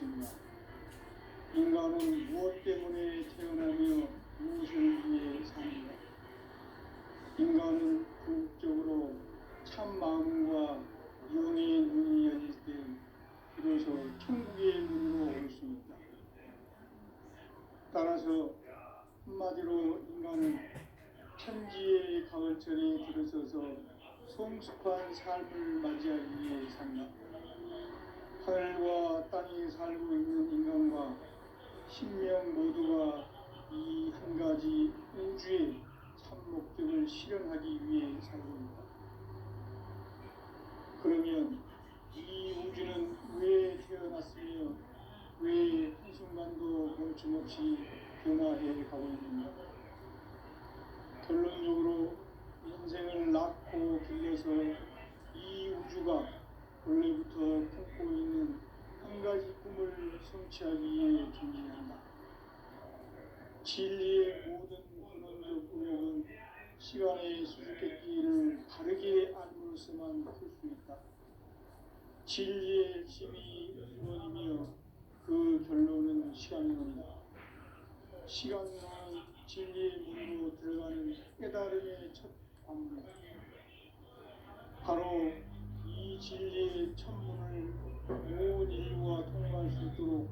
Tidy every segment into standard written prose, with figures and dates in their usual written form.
무엇인가? 인간은 무엇 때문에 태어나며 무엇을 위해 사는가? 인간은 궁극적으로 참 마음과 영의 눈이 열릴 때 비로소 천국의 문으로 올 수 있다. 따라서 한마디로 인간은 천지의 가을철에 들어서서 성숙한 삶을 맞이하기 위해 산다. 하늘과 땅에 살고 있는 인간과 신명 모두가 이 한 가지 우주의 참 목적을 실현하기 위해 살고 있다. 그러면 이 우주는 왜 태어났으며 왜 한순간도 멈춤없이 변화해 가고 있는가? 결론적으로 인생을 낳고 길러서 이 우주가 원래부터 품고 있는 한 가지 꿈을 성취하기 위해 존재한다. 진리의 모든 근원적 의욕은 시간의 수수께끼를 바르게 알므로서만 풀 수 있다. 진리의 핵심이 우주론이며 그 결론은 시간론이다. 시간론은 진리의 문으로 들어가는 깨달음의 첫 관문이다. 바로 이 진리의 첫 문을 온 인류가 통과할 수 있도록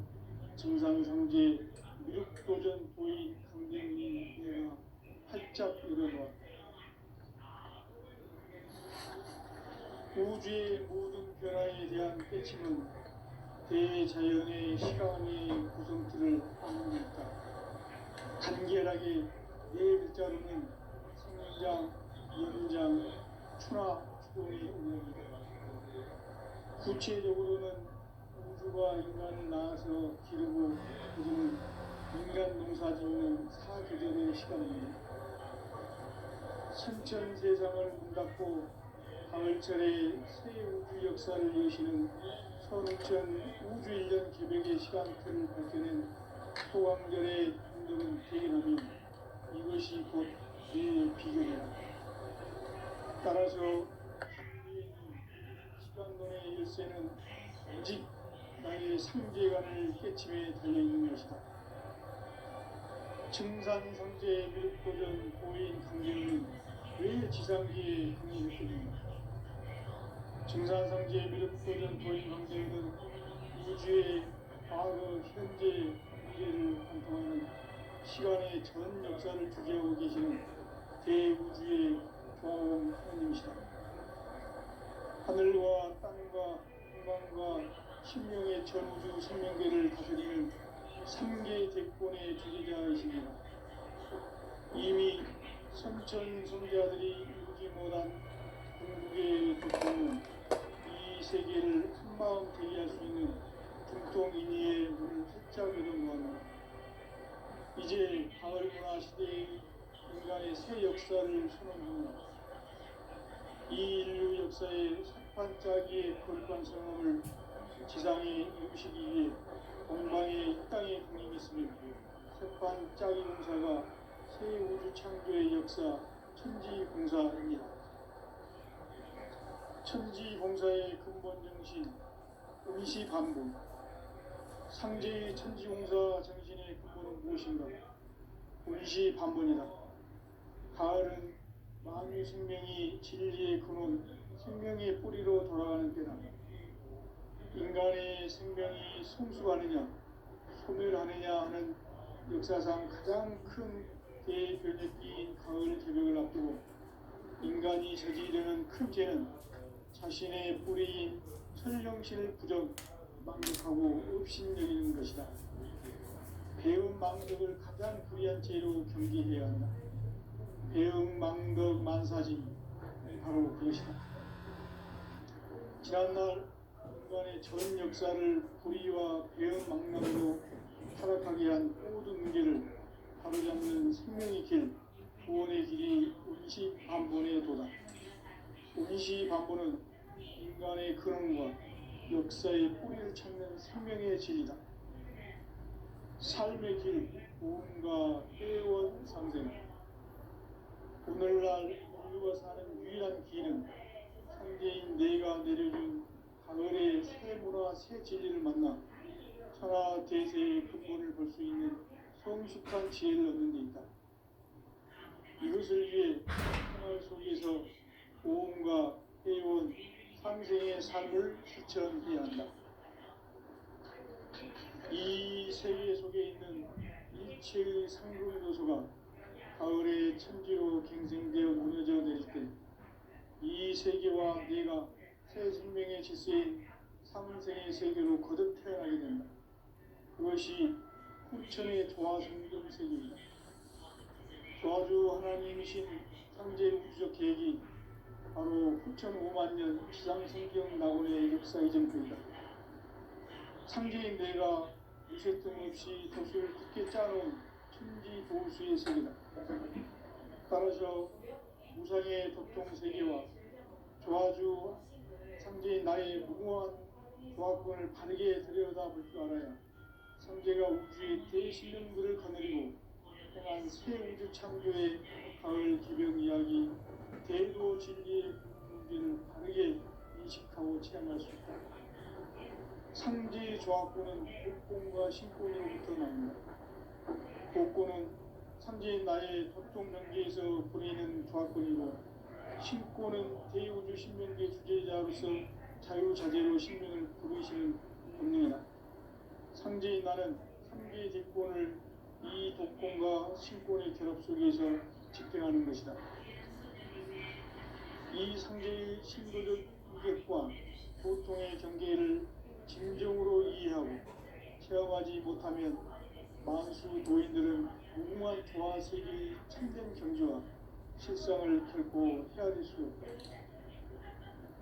정상상제 미륵도전 도인 강대민이 내가 활짝 열어놓았다. 우주의 모든 변화에 대한 깨침은 대자연의 시간의 구성틀을 안고 있다. 간결하게 네 글자로는 생장, 연장, 추나 추동의 운명이다. 구체적으로는 우주가 인간을 낳아서 기르고 거두는 인간 농사짓는 사계절의 시간입니다. 선천 세상을 문 닫고 가을철에 새 우주 역사를 여시는 선우천 우주 1년 개백의 시간틀을 밝혀낸 소강절의 운동은 대견하면 이것이 곧 내 비결이다. 따라서 시간론의 열쇠는 오직 나의 상제관을 깨침에 달려있는 것이다. 증산상제 미륵도전 고인 강제는 왜 지상기에 강림했겠는가? 증산상제 미륵도전 도인 강제는 우주의 과거, 현재, 미래를 관통하는 시간의 전 역사를 주재하고 계시는 대우주의 교황 하나님이시다. 하늘과 땅과 공간과 신명의 전우주 생명계를 다스리는 3개 대권의 주제자이십니다. 이미 선천성자들이 이루지 못한 궁극의 대권은 이 세계를 한마음 대기할 수 있는 중통인의의 문을 활짝 열어놓았다. 이제 가을문화 시대의 인간의 새 역사를 선언 중이다. 이 인류 역사의 석판짜기의 거룩한 성험을 지상에 이루시기 위해 공방의 이 땅에 강림했으며 석판짜기 공사가 새 우주 창조의 역사 천지공사입니다. 천지공사의 근본 정신 응시반복. 상제의 천지공사 정신의 근본은 무엇인가? 응시반복이다. 가을은 만유 생명이 진리의 근원, 생명의 뿌리로 돌아가는 때다. 인간의 생명이 성숙하느냐, 소멸하느냐 하는 역사상 가장 큰 대변혁기인 가을 개벽을 앞두고 인간이 저지르는 큰 죄는 자신의 뿌리인 천령신을 부정, 망각하고 업신여기는 것이다. 배움 망덕을 가장 불의한 죄로 경계해야 한다. 배움 망덕 만사지 바로 그것이다. 지난날 인간의 전 역사를 불의와 배움 망락으로 타락하게 한 모든 문제를 바로잡는 생명의 길, 구원의 길이 운시반본의 도다. 운시반본은 인간의 근원과 역사의 뿌리를 찾는 생명의 진리다. 삶의 길, 구원과 회원 상생. 오늘날 인류가 사는 유일한 길은 상제인 내가 내려준 가을의 새 문화, 새 진리를 만나 천하 대세의 근본을 볼 수 있는 성숙한 지혜를 얻는 데 있다. 이것을 위해 생활 속에서 보험과 회원, 상생의 삶을 실천해야 한다. 이 세계 속에 있는 일체의 상금 요소가 가을의 천지로 갱생되어 무너져 내릴 때 이 세계와 내가 새 생명의 질서인 상생의 세계로 거듭 태어나게 된다. 그것이 후천의 조화성경 세계입니다. 조화주 하나님이신 상제 우주적 계획이 바로 후천 5만 년 지상성경 낙원의 역사 이전표이다. 상제인 내가 무쇠 틈 없이 돛을 굳게 짜놓은 천지 도수의 세계다. 따라서 무상의 도통 세계와 조화주 상제인 나의 무궁한 조화권을 바르게 들여다볼 줄 알아야 상제가 우주의 대신령들을 거느리고 행한 새 우주 창조의 가을 기병 이야기 대도 진리의 문제를 바르게 인식하고 체험할 수 있다. 상제의 조화권은 복권과 신권으로부터 나옵니다. 복권은 상제인 나의 도통 명계에서 보내는 조화권이고 신권은 대우주 신명계 주제자로서 자유자재로 신명을 부르시는 본능이다. 상제인 나는 상제의 대권을 이 독권과 신권의 결합 속에서 집행하는 것이다. 이 상제의 신도적 인격과 보통의 경계를 진정으로 이해하고 체험하지 못하면 만수 도인들은 무궁한 조화 세계의 참된 경지와 실상을 결코 헤아릴 수 없다.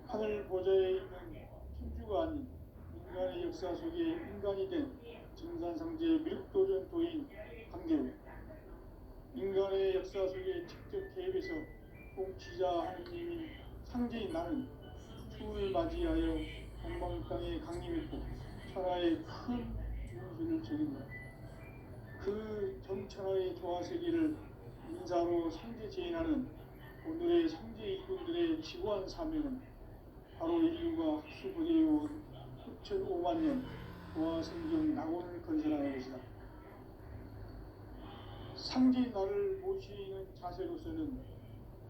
하늘 보좌에 있는 천주가 아닌 인간의 역사 속에 인간이 된 증산상제 미륵도전 도인 강대우, 인간의 역사 속에 직접 개입해서 통치자 하느님인 상제인 나는 추운을 맞이하여 동방 땅에 강림했고 천하의 큰 윤수를 적인다. 그 전천하의 조화세계를 인사로 상제 제인하는 오늘의 상제 일꾼들의 지구한 사명은 바로 인류가 학수부대해온 후천 5만 년 조화성경 낙원을 건설하는 것이다. 상제인 나를 모시는 자세로서는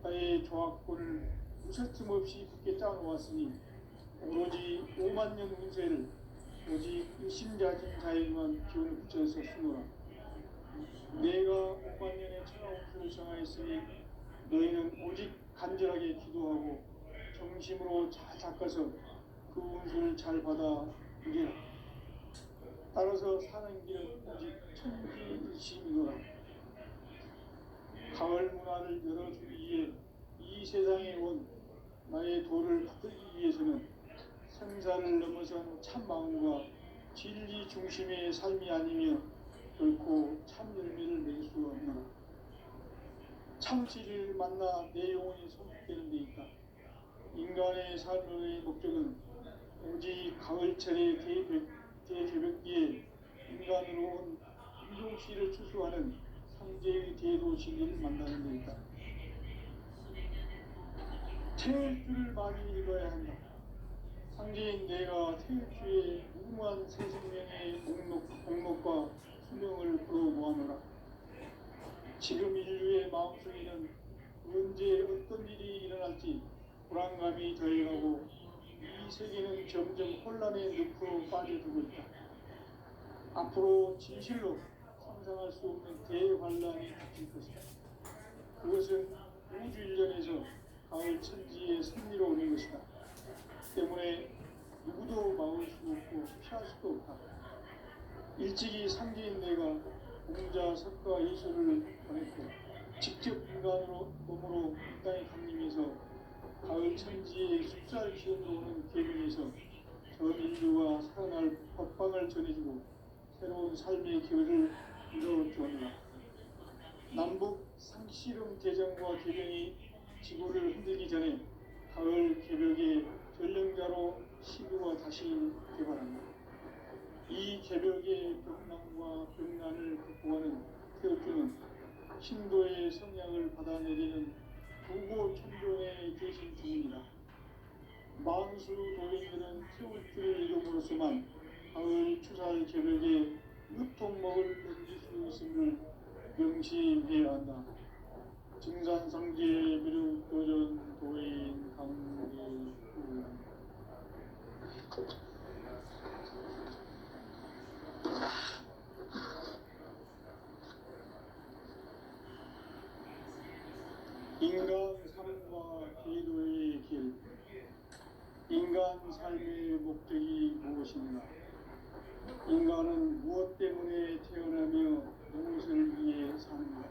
나의 조화권을 무설틈 없이 굳게 짜놓았으니 오로지 5만 년 운세를 오직 일심자진 자에게만 기운을 붙여서 쓰노라. 내가 5만 년의 천하 운수를 정하였으니 너희는 오직 간절하게 기도하고 정심으로 잘 닦아서 그 운수를 잘 받아 이겨라. 따라서 사는 길은 오직 천지일심이노라. 가을 문화를 열어주기 위해 이 세상에 온 나의 도를 받들기 위해서는 생사를 넘어선 참 마음과 진리 중심의 삶이 아니면 결코 참 열매를 낼 수 없노라. 참 진리를 만나 내 영혼이 성숙되는 데 있다. 인간의 삶의 목적은 오직 가을철의 대개벽기에 인간으로 온 인종씨를 추수하는 상제의 대도 진리를 만나는 데 있다. 태일주를 많이 읽어야 한다. 상제인 내가 태일주의 무궁한 새 생명의 목록과 수명을 풀어 모아노라. 지금 인류의 마음속에는 언제 어떤 일이 일어날지 불안감이 더해가고 이 세계는 점점 혼란의 늪으로 빠져들고 있다. 앞으로 진실로 상상할 수 없는 대환란이 닥칠 것이다. 그것은 우주 일련에서 가을 천지의 승리로 오는 것이다. 때문에 누구도 막을 수 없고 피할 수도 없다. 일찍이 상제인 내가 공자, 석가, 예수를 보냈고 직접 인간으로 몸으로 이 땅에 강림해서 가을 천지의 숫살 기운으로 오는 계명에서 전 인류가 살아날 법방을 전해주고 새로운 삶의 기회를 이뤄주었노라. 남북 상씨름 대전과 개병이 지구를 흔들기 전에 가을 개벽의 전령자로 시구가 다시 개발한다. 이 개벽의 벽난과 벽난을 극복하는 태극주는 신도의 성향을 받아내리는 부고 천종의 대신 주문이다. 만수 도인들은 태극주를 이름으로서만 가을 추살 개벽에 유통먹을 넘길 수 있음을 명시해야 한다. 증산상제 미륵 도전 도인 강대우 인간 삶과 기도의 길. 인간 삶의 목적이 무엇인가? 인간은 무엇 때문에 태어나며 무엇을 위해 사는가?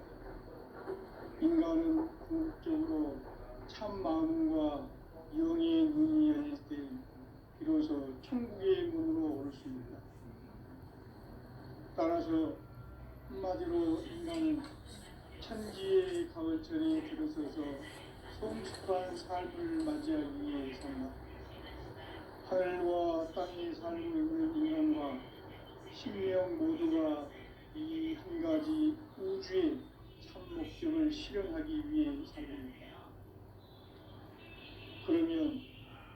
인간은 궁극적으로 참 마음과 영의 눈이 열릴 때 비로소 천국의 문으로 올 수 있다. 따라서 한마디로 인간은 천지의 가을철에 들어서서 성숙한 삶을 맞이하기 위해 산다. 하늘과 땅에 살고 있는 인간과 신명 모두가 이 한 가지 우주의 참 목적을 실현하기 위해 살고 있다. 그러면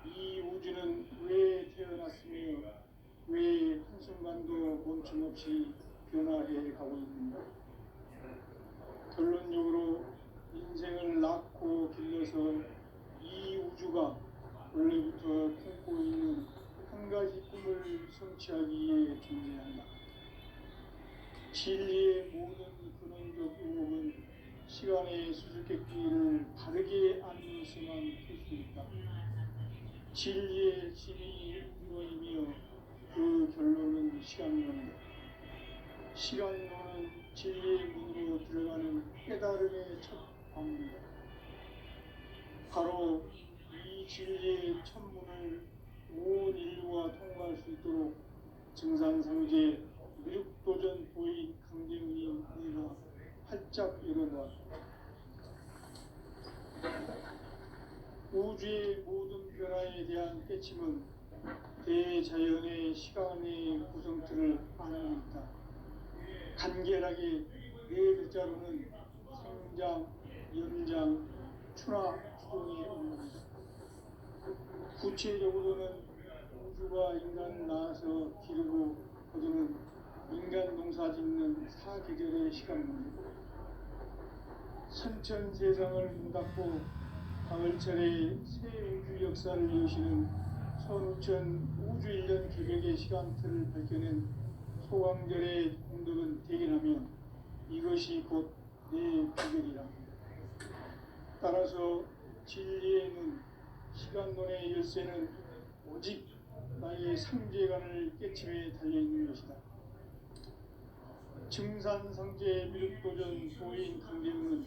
이 우주는 왜 태어났으며 왜 한순간도 멈춤 없이 변화해 가고 있는가? 결론적으로 인생을 낳고 길러서 이 우주가 원래부터 품고 있는 한 가지 꿈을 성취하기 위해 존재한다. 진리의 모든 근원적 의혹은 시간의 수수께끼를 바르게 알는 수만 풀 수 있다. 진리의 진이 이루어이며 그 결론은 시간론이다. 시간론은 진리의 문으로 들어가는 깨달음의 첫 방문이다. 바로 이 진리의 천문을 온 인류가 통과할 수 있도록 증산상제 미륵도전 보인 강대훈이 내가 활짝 열어놓았다. 우주의 모든 변화에 대한 깨침은 대자연의 시간의 구성틀을 안고 있다. 간결하게 네 글자로는 생장, 연장, 추나 추동의 의미입니다. 구체적으로는 우주가 인간 낳아서 기르고 거두는 인간 농사 짓는 사계절의 시간입니다. 선천 세상을 문닫고 가을철에 새 우주 역사를 여시는 선우천 우주 1년 개벽의 시간틀을 밝혀낸 소강절의 공덕은 대견하며 이것이 곧 내 비결이라. 따라서 진리의 눈, 시간론의 열쇠는 오직 나의 상제관을 깨침에 달려있는 것이다. 증산상제 미륵도전 도인 강대훈은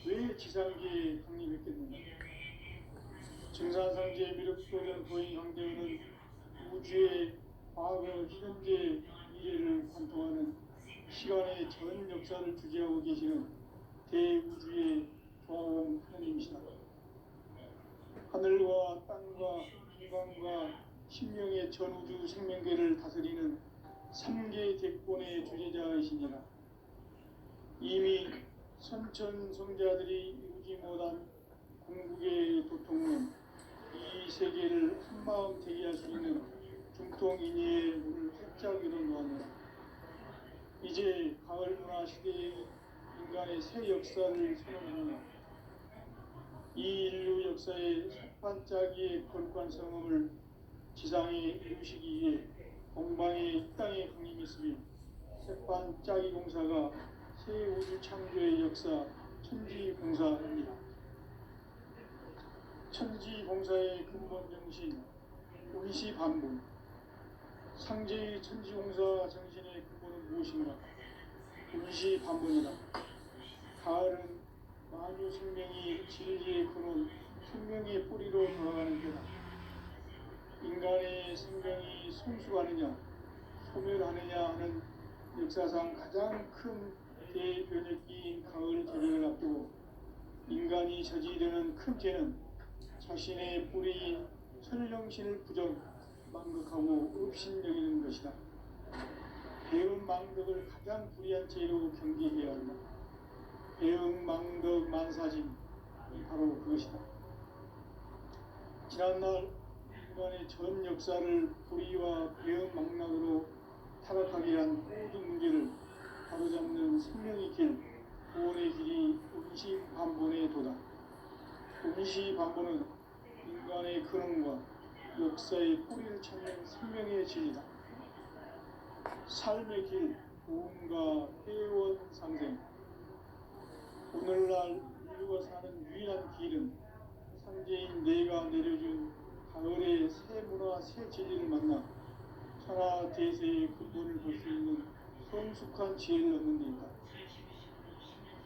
왜 지상계에 강림했겠는가? 증산상제 미륵도전 도인 강대훈은 우주의 과거, 현재, 미래를 관통하는 시간의 전 역사를 주재하고 계시는 대우주의 조화원 하나님이시다. 하늘과 땅과 인간과 신명의 전우주 생명계를 다스리는 3계 대권의 주재자이시니라. 이미 선천성자들이 이루지 못한 궁극의 도통은 이 세계를 한마음 되게 할 수 있는 중통인의의 문을 활짝 열어놓았노라. 이제 가을 문화 시대의 인간의 새 역사를 선언하노라. 이 인류 역사의 반짝이의 거룩한 성음을 지상에 이루시기 위해 공방의 이 땅에 강림했으며 새반짝이 공사가 새 우주 창조의 역사 천지공사입니다. 천지공사의 근본 정신 의시반분. 상제의 천지공사 정신의 근본은 무엇인가? 의시반분이다. 가을은 만유 생명이 진리의 근원, 생명의 뿌리로 돌아가는 때다. 인간의 생명이 성숙하느냐, 소멸하느냐 하는 역사상 가장 큰 대변혁기인 가을 개벽을 앞두고 인간이 저지르는 큰 죄는 자신의 뿌리인 천령신을 부정, 망극하고 업신여기는 것이다. 배은 망덕을 가장 불의한 죄로 경계해야 한다. 배은 망덕 만사짐이 바로 그것이다. 지난날 인간의 전 역사를 불의와 배은망락으로 타락하게 한 모든 문제를 바로잡는 생명의 길, 구원의 길이 운시반본에 도다. 운시반본은 인간의 근원과 역사의 뿌리를 찾는 생명의 진리다. 삶의 길, 구원과 회원 상생. 오늘날 인류가 사는 유일한 길은 상제인 내가 내려준 가을의 새 문화, 새 진리를 만나 천하 대세의 근본을 볼 수 있는 성숙한 지혜를 얻는 데 있다.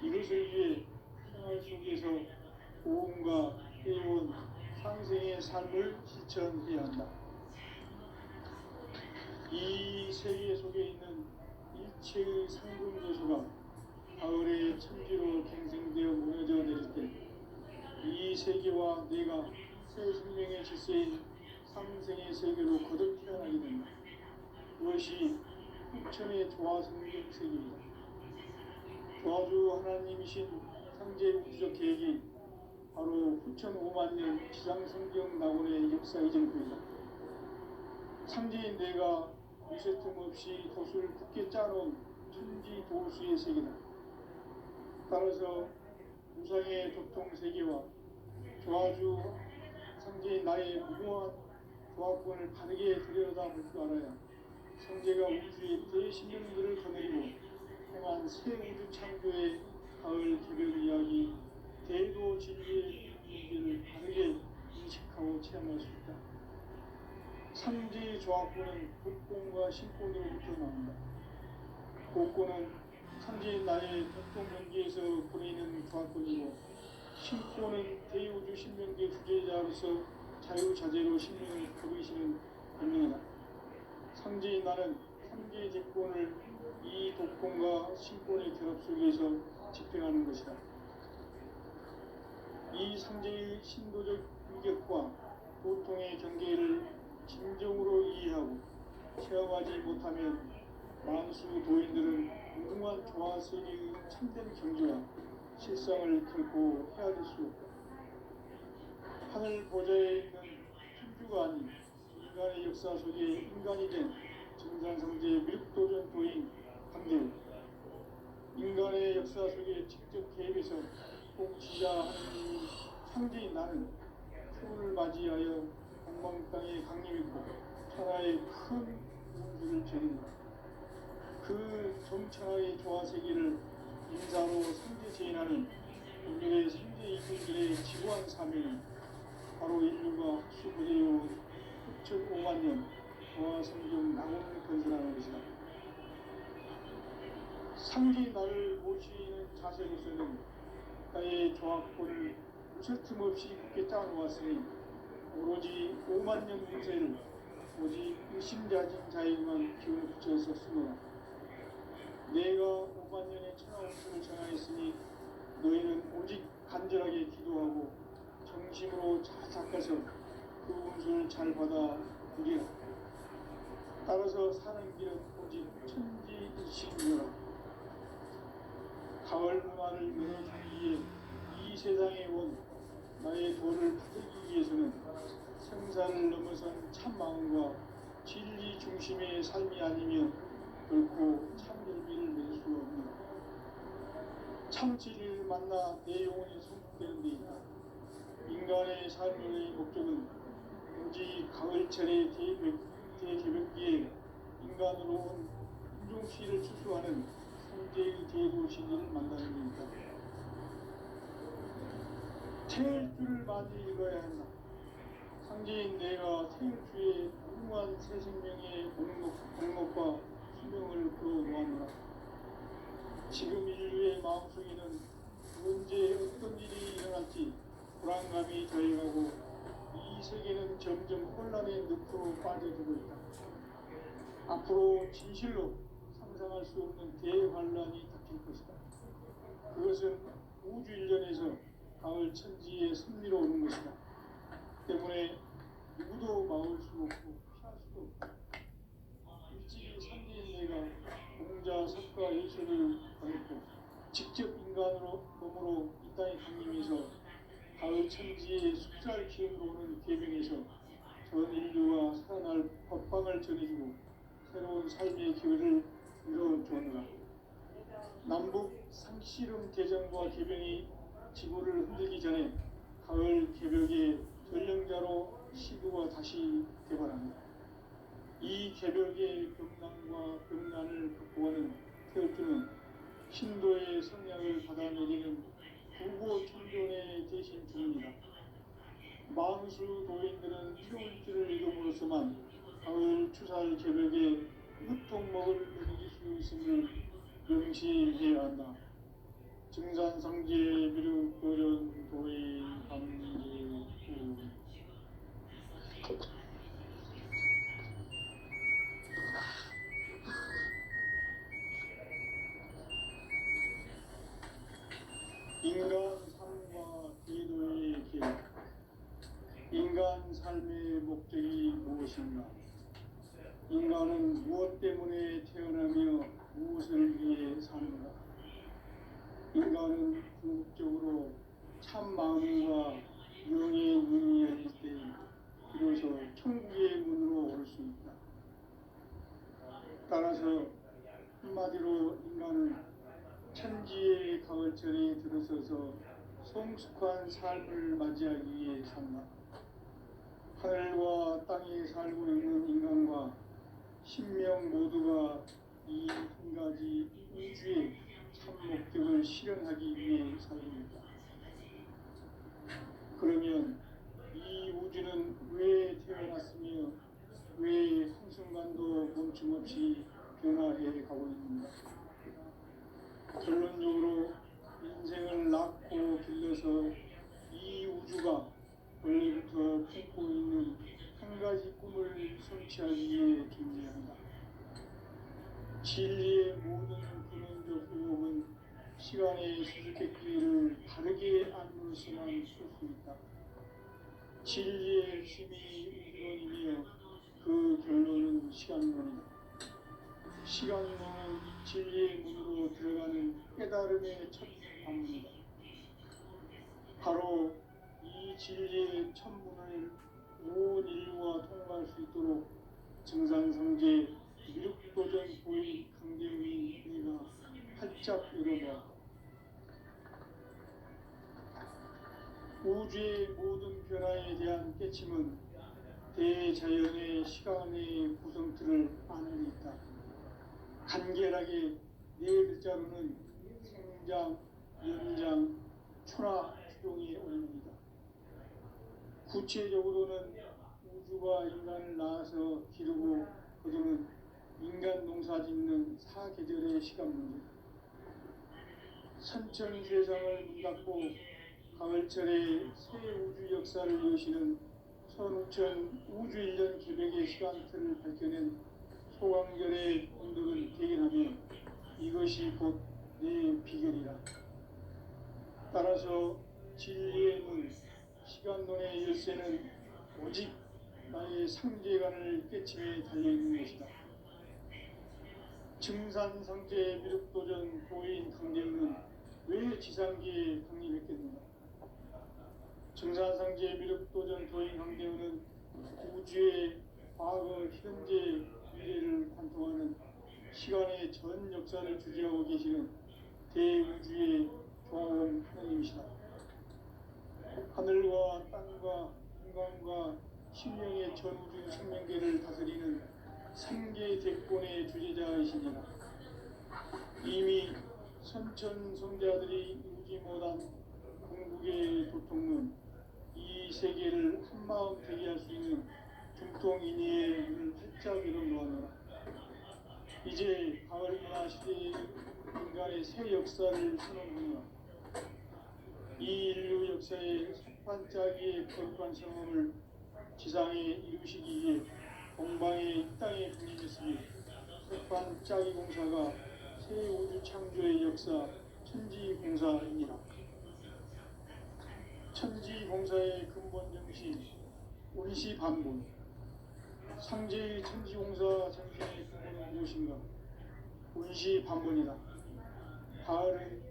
이것을 위해 생활 속에서 고음과 회원, 상생의 삶을 실천해야 한다. 이 세계 속에 있는 일체의 상금조소가 가을의 천지로 갱생되어 무너져 내릴 때 이 세계와 내가 새 생명의 질서인 상생의 세계로 거듭 태어나게 된다. 그것이 후천의 조화성경 세계이다. 조화주 하나님이신 상제 우주적 계획이 바로 후천 5만 년 지상성경 낙원의 역사 이전부이다. 상제인 내가 미세틈 없이 돛을 굳게 짜놓은 천지 도수의 세계다. 따라서 무상의 도통 세계와 조화주 상제인 나의 무궁한 조화권을 바르게 들여다볼 줄 알아야 상제가 우주의 대신령들을 거느리고 행한 새 우주 창조의 가을 개별 이야기, 대도 진리의 문제를 바르게 인식하고 체험할 수 있다. 상제의 조화권은 복권과 신권으로부터 나온다. 복권은 상제인 나의 전통명기에서 보내는 조화권이고, 신권은 대우주 신명계 주제자로서 자유자재로 신명을 거두시는 권능이다. 상제인 나는 상제의 제권을 이 독권과 신권의 결합 속에서 집행하는 것이다. 이 상제의 신도적 위격과 보통의 경계를 진정으로 이해하고 체험하지 못하면 만수 도인들은 무궁한 조화세계의 참된 경지와 실상을 결코 헤아릴 수 없다. 하늘 보좌에 있는 천주가 아닌 인간의 역사 속에 인간이 된 정산성제의 밀도전 도인 강대우, 인간의 역사 속에 직접 개입해서 통치자 하느님이 상제인 나는 추운을 맞이하여 공망 땅에 강림했고 천하의 큰 우주를 재린다. 그 정천하의 조화세계를 인사로 상제 제인하는 오늘의 상제 이분들의 지구한 사명이 바로 인류가 수부대요 6,5만 년 조화성경 낙원을 건설하는 것이다. 상제 나를 모시는 자세로서는 나의 조화권을 무쇠 틈 없이 굳게 짜놓았으니 오로지 5만 년 운세를 오직 의심자진 자에게만 기운을 붙여서 쓰노라. 내가 5만 년의 천하 운수를 전하였으니 너희는 오직 간절하게 기도하고 정심으로 잘 닦아서 그 운수를 잘 받아 누리라. 따라서 사는 길은 오직 천지일식이라. 가을 문화를 열어주기 위해 이 세상에 온 나의 도를 받기 위해서는 생사를 넘어선 참 마음과 진리 중심의 삶이 아니면 결코 참 열매를 맺을 수 없는 참 진리를 만나 내 영혼이 성숙되는 데 있다. 인간의 삶의 목적은 오직 가을철의 대개벽기에 인간으로 온 인종씨를 추수하는 상제의 대도 진리를 만나는 데이다. 태일주를 많이 읽어야 한다. 상제인 내가 태일주의 무궁한 새 생명의 목록과 수명을 풀어놓았노라. 지금 인류의 마음속에는 언제 어떤 일이 일어날지 불안감이 더해가고 이 세계는 점점 혼란의 늪으로 빠져들고 있다. 앞으로 진실로 상상할 수 없는 대환란이 닥칠 것이다. 그것은 우주 일련에서 가을 천지의 섭리로 오는 것이다. 때문에 누구도 막을 수 없고 피할 수도 없다. 일찍이 상제인 내가 공자, 석가, 예술을 보냈고 직접 인간으로 몸으로 이 땅에 강림해서 가을 천지의 숫살 기운으로 오는 계명에서 전 인류 희망을 전해주고 새로운 삶의 기회를 열어주었노라. 남북 상씨름 대전과 개병이 지구를 흔들기 전에 가을 개벽의 전령자로 시구가 다시 개발합니다. 이 개벽의 병난과 병난을 극복하는 태극기는 신도의 성량을 받아내리는 부고 청존의 대신 중입니다. 망수 도인들은 태울지를 이름으로서만 가을 추살 개벽의 유통목을 누릴 수 있음을 명시해야 한다. 증산상제 미륵도전 도인 감리구 인간 삶과 제도의 계획. 인간 삶의 목적이 무엇인가? 인간은 무엇 때문에 태어나며 무엇을 위해 사는가? 인간은 궁극적으로 참 마음과 영의 눈이 열릴 때 비로소 천국의 문으로 올 수 있다. 따라서 한마디로 인간은 천지의 가을철에 들어서서 성숙한 삶을 맞이하기 위해 산다. 하늘과 땅에 살고 있는 인간과 신명 모두가 이 한 가지 우주의 참 목적을 실현하기 위해 살립니다. 그러면 이 우주는 왜 태어났으며 왜 한순간도 멈춤없이 변화해 가고 있는가? 결론적으로 인생을 낳고 길러서 이 우주가 원래부터 품고 있는 한 가지 꿈을 성취하기 위해 존재한다. 진리의 모든 근원적 의혹은 시간의 수수께끼를 바르게 안으로서만 풀 수 있다. 진리의 핵심이 우주론이며 그 결론은 시간론이다. 시간론은 진리의 문으로 들어가는 깨달음의 첫 방문이다. 바로 이 진리의 천문을 온 인류가 통과할 수 있도록 증산성제 미륵도전 보인 강대우인 우리가 활짝 열어봐. 우주의 모든 변화에 대한 깨침은 대자연의 시간의 구성틀을 안에 있다. 간결하게 네 글자로는 생장, 연장, 초나 추동이 올립니다. 구체적으로는 우주가 인간을 낳아서 기르고 거두는 인간 농사 짓는 사계절의 시간 문제. 선천 세상을 문 닫고 가을철에 새 우주 역사를 여시는 선우천 우주 1년 개벽의 시간틀을 밝혀낸 소강절의 운동을 대견하며 이것이 곧 내 비결이라. 따라서 진리의 문, 시간론의 열쇠는 오직 나의 상제관을 깨침에 달려있는 것이다. 증산상제 미륵도전 도인 강대우는 왜 지상계에 강림했겠는가? 증산상제 미륵도전 도인 강대우는 우주의 과거, 현재, 미래를 관통하는 시간의 전 역사를 주재하고 계시는 대우주의 조화원 하나님이시다. 하늘과 땅과 인간과 신령의 전우주 생명계를 다스리는 삼계 대권의 주제자이시니라. 이미 선천성자들이 이루지 못한 궁극의 도통론, 이 세계를 한마음 되게 할 수 있는 중통인의의 문을 활짝 열어놓았노라. 이제 가을 문화 시대의 인간의 새 역사를 선언하노라. 이 인류 역사의 석판짜기의 거룩한 성험을 지상에 이루시기 위해 동방의 이 땅에 군림했으니 석판짜기 공사가 새 우주 창조의 역사 천지공사입니다. 천지공사의 근본 정신 운시반본. 상제의 천지공사 정신의 근본은 무엇인가? 운시반본이다. 가을은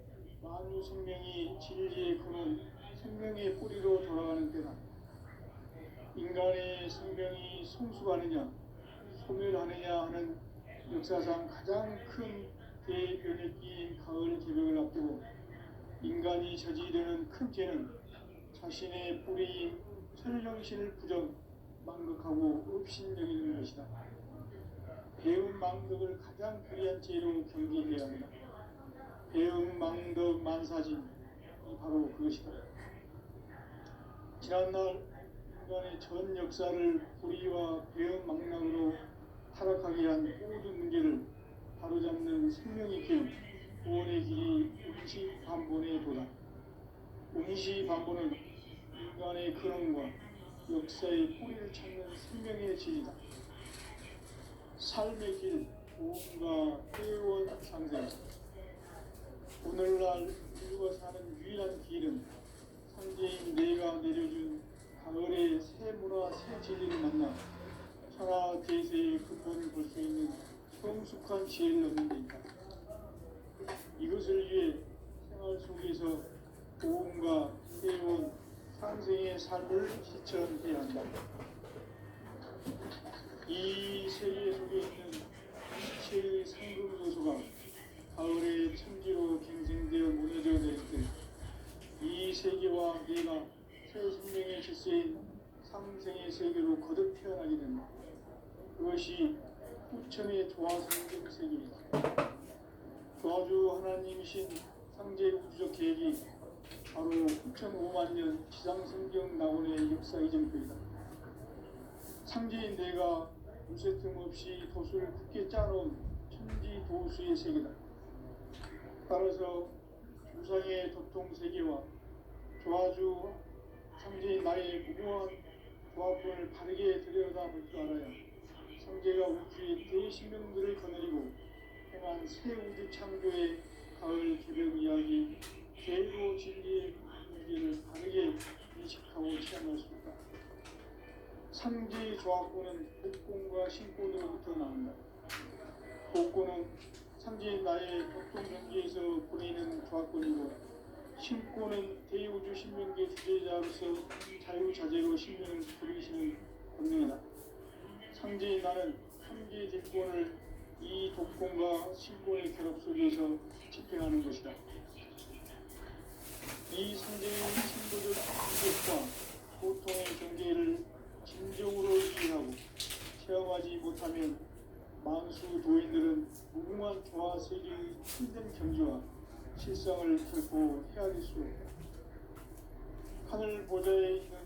만유 생명이 진리의 근원, 생명의 뿌리로 돌아가는 때다. 인간의 생명이 성숙하느냐, 소멸하느냐 하는 역사상 가장 큰 대변혁기인 가을 개벽을 앞두고 인간이 저지르는 큰 죄는 자신의 뿌리인 설령신을 부정, 망극하고 업신여기는 것이다. 배움 망덕을 가장 불의한 죄로 경계해야 합니다. 배움 망덕 만사진이 바로 그것이다. 지난날 인간의 전 역사를 불의와 배움 망락으로 타락하게 한 모든 문제를 바로잡는 생명의 길, 구원의 길이 운시반본의 도다. 운시반본은 인간의 근원과 역사의 뿌리를 찾는 생명의 진리다. 삶의 길, 보험과 회원 상생. 오늘날 인류가 사는 유일한 길은 상제인 내가 내려준 가을의 새 문화, 새 진리를 만나 천하 대세의 근본을 볼 수 있는 성숙한 지혜를 얻는 데 있다. 이것을 위해 생활 속에서 보험과 회원, 상생의 삶을 실천해야 한다. 이 세계 속에 있는 이체의 상급 요소가 가을의 천지로 갱생되어 무너져 내릴 때 이 세계와 내가 새 생명의 질서인 상생의 세계로 거듭 태어나게 된다. 그것이 후천의 조화성경 세계이다. 조화주 하나님이신 상제 우주적 계획이 바로 9,500년 지상성경 낙원의 역사 이정표이다. 상제인 내가 무쇠틈 없이 도수를 굳게 짜놓은 천지 도수의 세계다. 따라서 우상의 도통 세계와 조화주 상제인 나의 무궁한 조합권을 바르게 들여다볼 줄 알아야 상제가 우주의 대신명들을 거느리고 행한 새 우주 창조의 가을 개벽 이야기, 죄로 진리의 문제를 바르게 인식하고 체험할 수 있다. 상제의 조합권은 복권과 신권으로부터 나온다. 복권은 상제인 나의 보통 경기에서 보내는 조합권이고, 신권은 대우주 신명계 주제자로서 자유자재로 신명을 부리시는 권능이다. 상제인 나는 상제 딜권을 이 독권과 신권의 결합 속에서 집행하는 것이다. 이 상제의 신도적 인격과 보통의 경계를 진정으로 이해하고 체험하지 못하면 만수 도인들은 무궁한 조화 세계의 힘든 경지와 실상을 결코 헤아릴 수 없다. 하늘 보좌에 있는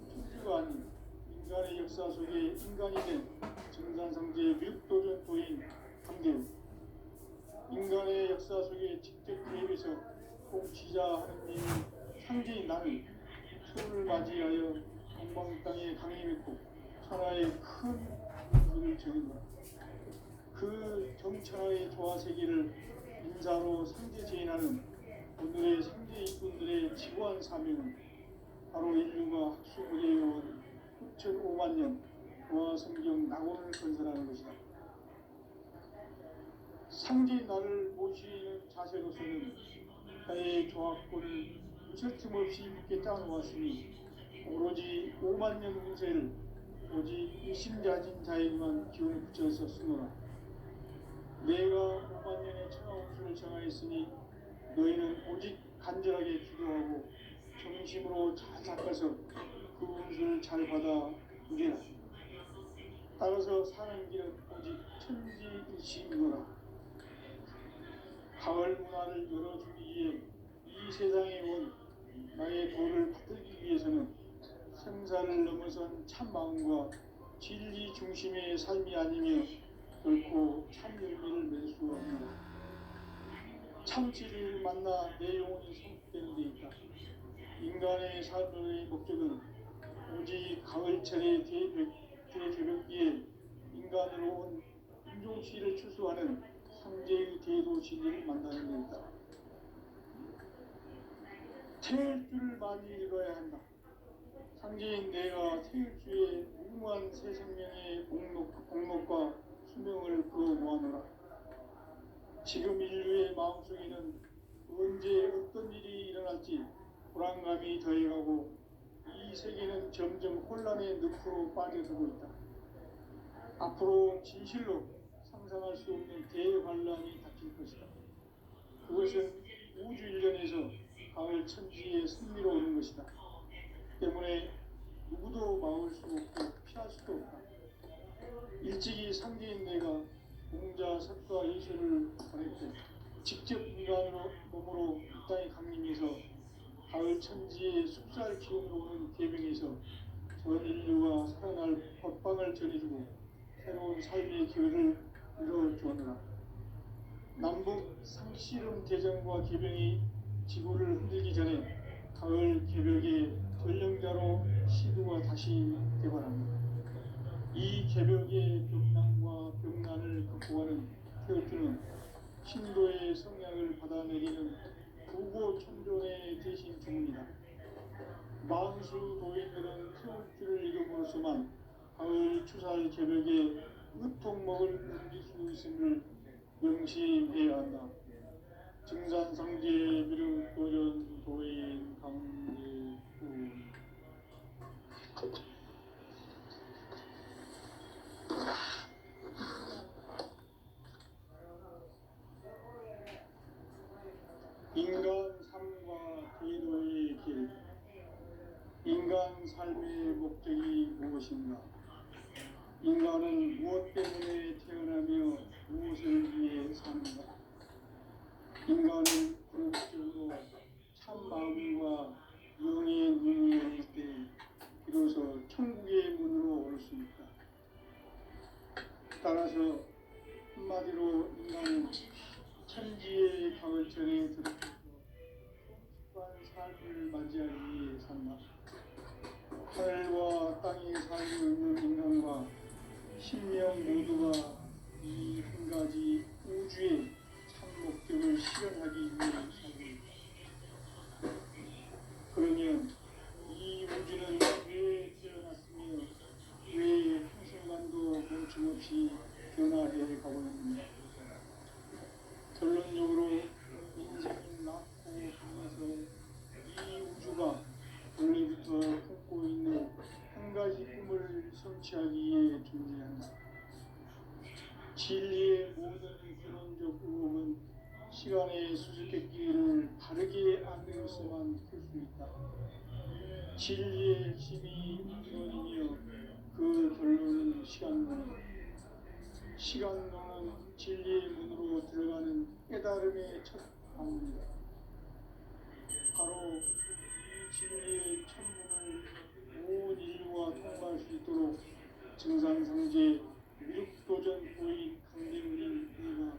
천주가 아닌 인간의 역사 속에 인간이 된 정산상제의 묵도전 도인 강대우, 인간의 역사 속에 직접 개입해서 통치자 하느님인 상제인 나는 초를 맞이하여 동방 땅에 강림했고 천하의 큰 문을 정했노라. 그 정천하의 조화 세계를 인사로 상제 제인하는 오늘의 상제 일꾼들의 지구한 사명은 바로 인류가 학수부대해온 9,500년 조화 성경 낙원을 건설하는 것이다. 상제 나를 모시는 자세로서는 나의 조합권을 무쇠틈 없이 굳게 짜놓았으니 오로지 5만 년 운세를 오직 일심자진 자에게만 기운을 붙여서 쓰노라. 내가 5만 년의 천하 운수를 정하였으니 너희는 오직 간절하게 기도하고 정심으로 잘 닦아서 그 운수를 잘 받아 누리라. 따라서 사는 길은 오직 천지일심이노라. 가을 문화를 열어주기 위해 이 세상에 온 나의 도를 받들기 위해서는 생사를 넘어선 참 마음과 진리 중심의 삶이 아니며 결코 참 열매를 맺을 수 없습니다. 참 진리를 만나 내 영혼이 성숙되는 데 있다. 인간의 삶의 목적은 오직 가을철의 대개벽기에 인간으로 온 인종시를 추수하는 상제의 대도 진리를 만나는 데 있다. 태일주를 많이 읽어야 한다. 상제인 내가 태일주의 무궁한 새 생명의 공록과 수명을 불어 모아노라. 지금 인류의 마음속에는 언제 어떤 일이 일어날지 불안감이 더해가고 이 세계는 점점 혼란의 늪으로 빠져들고 있다. 앞으로 진실로 상상할 수 없는 대환란이 닥칠 것이다. 그것은 우주 일련에서 가을 천지의 승리로 오는 것이다. 때문에 누구도 막을 수 없고 피할 수도 없다. 일찍이 상계인 내가 공자 석가 예수를 보냈고 직접 인간으로 몸으로 이 땅에 강림해서 가을 천지의 숲살 기운으로 오는 계명에서 전 인류가 살아날 법방을 전해주고 새로운 삶의 기회를 열어주었노라. 남북 상씨름 대전과 계병이 지구를 흔들기 전에 가을 개벽의 전령자로 시도가 다시 되관합니다. 이 개벽의 벽난과 벽난을 극복하는 태어트는 신도의 성량을 받아내리는 부고천존의 대신 주문이다. 만수 도인들은 태울줄을 이름으로서만 가을 추살 개벽의 으통목을 넘길 수 있음을 명심해야 한다. 증산상제 미륵도전 도인 강대구 인간 삶과 기도의 길. 인간 삶의 목적이 무엇인가? 인간은 무엇 때문에 태어나며 무엇을 위해 사는가? 인간은 궁극적으로 참 마음과 영의 눈이 열릴 때 비로소 천국의 문으로 올 수 있다. 따라서 한마디로 인간은 천지의 가을철에 들어서서 성숙한 삶을 맞이하기 위해 산다. 하늘과 땅에 살고 있는 인간과 신명 모두가 이 한 가지 우주의 참 목적을 실현하기 위해 살고 있다. 그러면 이 우주는 왜 태어났으며 왜 한순간도 멈춤없이 변화해 가고 있는가? 결론적으로 인생을 낳고 보면서 이 우주가 원래부터 품고 있는 한 가지 꿈을 성취하기 위해 존재한다. 진리의 모든 근원적 의혹은 시간의 수수께끼를 바르게 알면서만 풀 수 있다. 진리의 힘이 근원이며 그 결론은 시간론이다. 시간론은 진리의 문으로 들어가는 깨달음의 첫 방문이다. 바로 이 진리의 천문을 온 인류가 통과할 수 있도록 증산상제 미륵도전 도인 강대문인 내가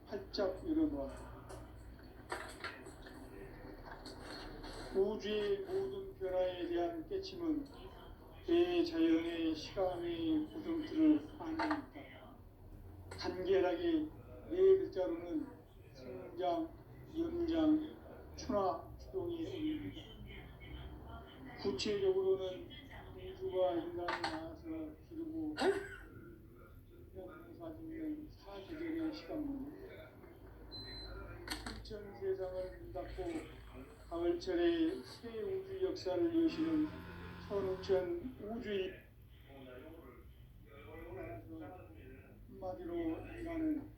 활짝 열어놓았다. 우주의 모든 변화에 대한 깨침은 대자연의 시간의 구성틀을 안고 있다. 간결하게 네 글자로는 생장, 연장, 추나, 추동이 옵니다. 구체적으로는 우주가 인간을 낳아서 기르고 농사짓는 사계절의 시간입니다. 신천 세상을 문 닫고 가을철에 새 우주 역사를 여시는 선우천 우주인. 한마디로 인간은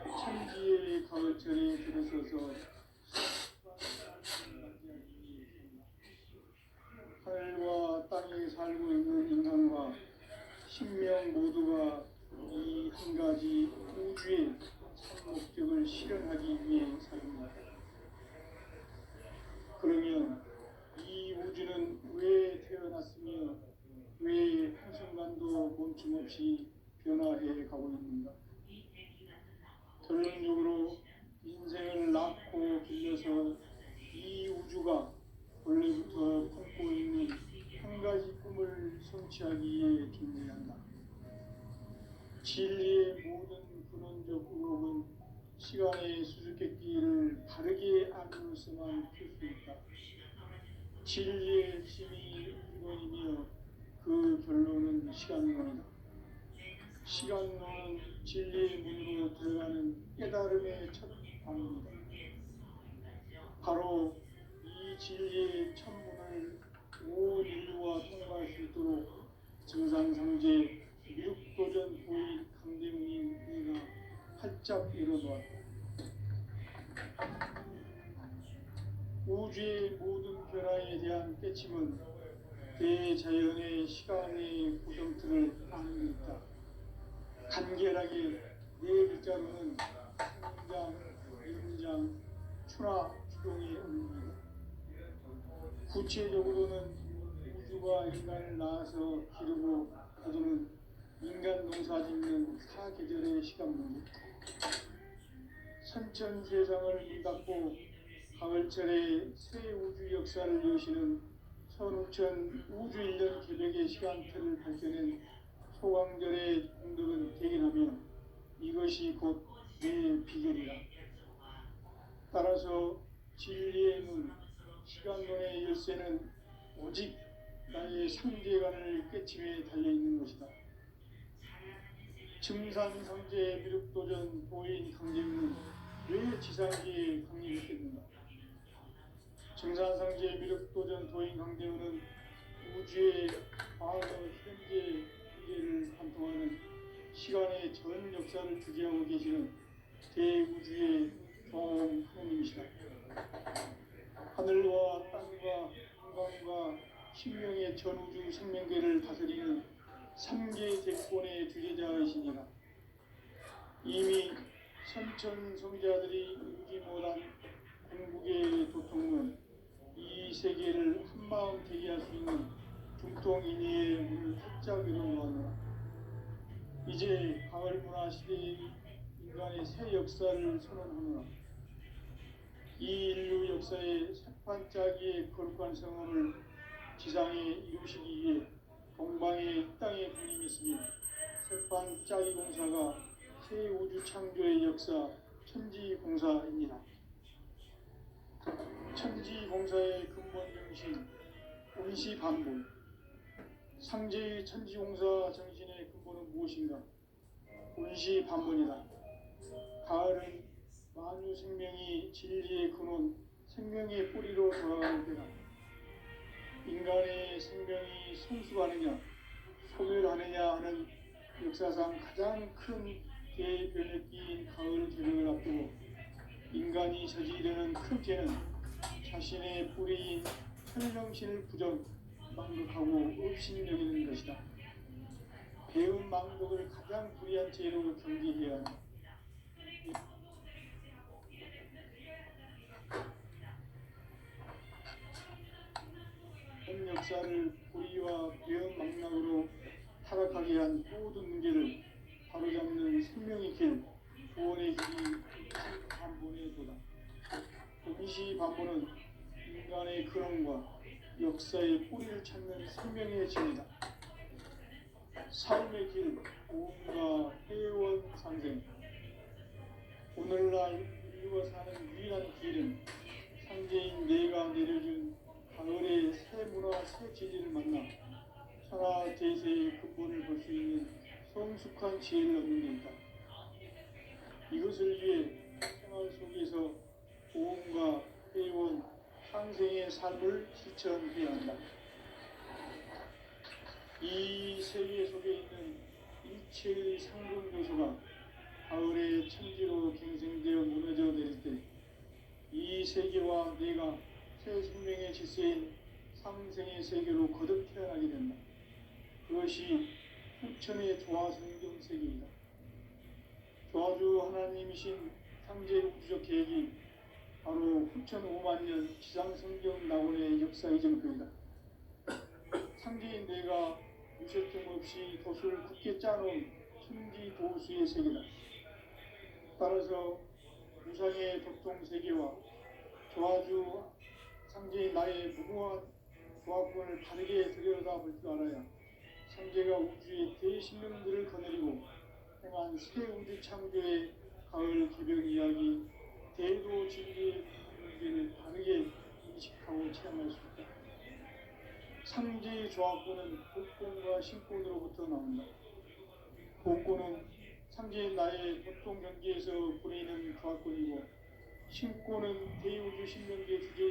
천지의 가을철에 들어서서 하늘과 땅에 살고 있는 인간과 신명 모두가 이 한 가지 우주의 참 목적을 실현하기 위해 삽니다. 그러면 이 우주는 왜 태어났으며 왜 한순간도 멈춤없이 변화해 가고 있는가? 결론적으로 인생을 낳고 길러서 이 우주가 원래부터 품고 있는 한 가지 꿈을 성취하기 위해 존재한다. 진리의 모든 근원적 의혹은 시간의 수수께끼를 바르게 알면서만 풀 수 있다. 진리의 힘이 근원이며 그 결론은 시간론이다. 시간론은 진리의 문으로 들어가는 깨달음의 첫 방문이다. 바로 이 진리의 천문을 온 인류가 통과할 수 있도록 증산상제 미륵도전 보인 강대문이 내가 활짝 열어놓았다. 우주의 모든 변화에 대한 깨침은 대자연의 시간의 구성틀을 아는 데 있다. 간결하게 네 글자로는 성장, 연장, 출하, 주동의 의미다. 구체적으로는 우주가 인간을 낳아서 기르고 거두는 인간 농사 짓는 사계절의 시간 문제, 선천 세상을 물닫고 가을철에 새 우주 역사를 여시는 선우천 우주 1년 개벽의 시간틀을 밝혀낸 소강절의 공덕은 대견하며 이것이 곧 내 비결이다. 따라서 진리의 문, 시간론의 열쇠는 오직 나의 상제관을 깨침에 달려있는 것이다. 증산상제 미륵도전 보인 강제문은 왜 지상기에 강림했겠는가? 증산상제 미륵도전 도인 강대우는 우주의 과거, 현재, 미래를 관통하는 시간의 전 역사를 주재하고 계시는 대우주의 조음 하느님이시다. 하늘과 땅과 한강과 신명의 전우주 생명계를 다스리는 3계 대권의 주제자이시니라. 이미 선천성자들이 이루지 못한 공국의 도통은 이 세계를 한마음 되게 할 수 있는 중통인의의 문을 활짝 열어놓았노라. 이제 가을 문화 시대의 인간의 새 역사를 선언하노라. 이 인류 역사의 새판짜기의 거룩한 성험을 지상에 이루시기 위해 동방의 땅에 군림했으며 새판짜기 공사가 새 우주 창조의 역사 천지공사입니다. 천지공사의 근본 정신 온시반본, 상제의 천지공사 정신의 근본은 무엇인가? 온시반본이다. 가을은 만유 생명이 진리의 근원, 생명의 뿌리로 돌아가는 때다. 인간의 생명이 성숙하느냐, 소멸하느냐 하는 역사상 가장 큰 대변혁기인 가을 개벽을 앞두고 인간이 저지르는 큰 죄는 자신의 뿌리인 혈정신을 부정, 망극하고 업신여기는 것이다. 배운 망극을 가장 불의한 죄로 경계해야 한다. 현 역사를 불의와 배운 망락으로 타락하게 한 모든 문제를 바로잡는 생명의 길, 구원의 길이 반본의 도다. 온시반본은 인간의 근원과 역사의 뿌리를 찾는 생명의 진이다. 삶의 길, 고음과 회원 상생. 오늘날 인류가 사는 유일한 길은 상제인 내가 내려준 가을의 새 문화, 새 진리를 만나 천하 대세의 근본을 볼 수 있는 성숙한 지혜를 얻는 데 있다. 이것을 위해 생활 속에서 고음과 회원, 상생의 삶을 실천해야 한다. 이 세계 속에 있는 일체의 상승 요소가 가을의 천지로 갱생되어 무너져 내릴 때 이 세계와 내가 새 생명의 질서인 상생의 세계로 거듭 태어나게 된다. 그것이 후천의 조화성경 세계이다. 조화주 하나님이신 상제 우주적 계획이 바로 후천 5만 년 지상성경 낙원의 역사 이정표이다. 상제인 내가 유세점 없이 도수를 굳게 짜놓은 천지 도수의 세계다. 따라서 무상의 독종 세계와 조화주 상제인 나의 무궁한 조합권을 바르게 들여다볼 줄 알아야 상제가 우주의 대신령들을 거느리고 행한 새 우주 창조의 가을 개벽 이야기, 대도 진리의 문제를 바르게 인식하고 체험할 수 있다. 상제의 조합권은 복권과 신권으로부터 나온다. 복권은 상제인 나의 보통 경계에서 보내는 조합권이고, 신권은 대우주 신명계 주제